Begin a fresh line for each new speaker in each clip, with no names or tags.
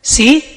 ¿Sí?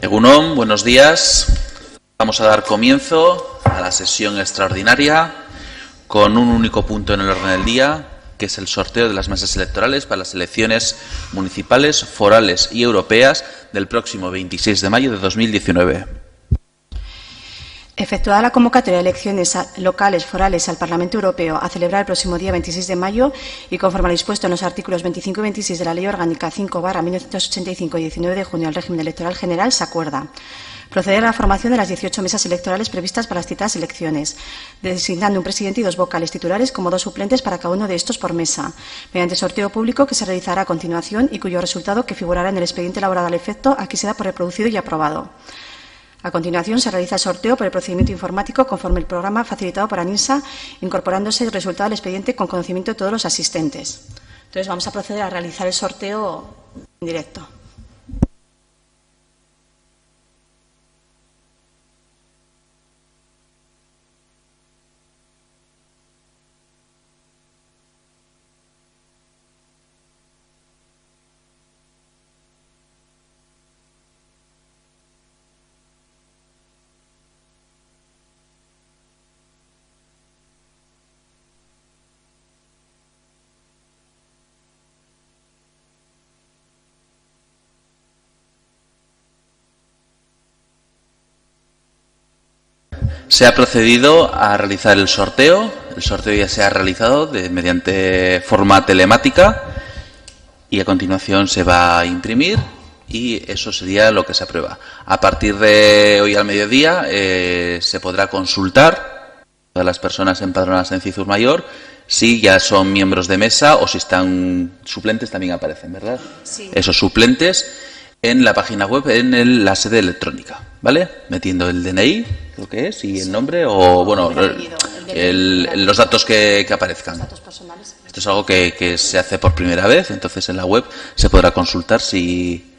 Egunon, buenos días. Vamos a dar comienzo a la sesión extraordinaria con un único punto en el orden del día, que es el sorteo de las mesas electorales para las elecciones municipales, forales y europeas del próximo 26 de mayo de 2019.
Efectuada la convocatoria de elecciones locales forales al Parlamento Europeo a celebrar el próximo día 26 de mayo y conforme a lo dispuesto en los artículos 25 y 26 de la Ley Orgánica 5/1985 y 19 de junio del régimen electoral general, se acuerda proceder a la formación de las 18 mesas electorales previstas para las citadas elecciones, designando un presidente y dos vocales titulares como dos suplentes para cada uno de estos por mesa, mediante sorteo público que se realizará a continuación y cuyo resultado, que figurará en el expediente elaborado al efecto, aquí se da por reproducido y aprobado. A continuación, se realiza el sorteo por el procedimiento informático conforme el programa facilitado por ANISA, incorporándose el resultado del expediente con conocimiento de todos los asistentes. Entonces, vamos a proceder a realizar el sorteo en directo.
Se ha procedido a realizar el sorteo. El sorteo ya se ha realizado mediante forma telemática y a continuación se va a imprimir y eso sería lo que se aprueba. A partir de hoy al mediodía se podrá consultar a las personas empadronadas en Cizur Mayor si ya son miembros de mesa o si están suplentes, también aparecen, ¿verdad?
Sí. Esos
suplentes en la página web, en la sede electrónica, ¿vale? Metiendo el DNI, creo que es, y el nombre o, bueno, los datos que aparezcan.
Los datos personales.
Esto es algo que se hace por primera vez, entonces en la web se podrá consultar si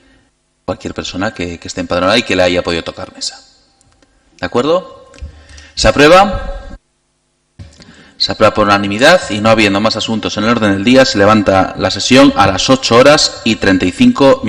cualquier persona que esté empadronada y que le haya podido tocar mesa. ¿De acuerdo? ¿Se aprueba? Se aprueba por unanimidad y no habiendo más asuntos en el orden del día, se levanta la sesión a las 8:35.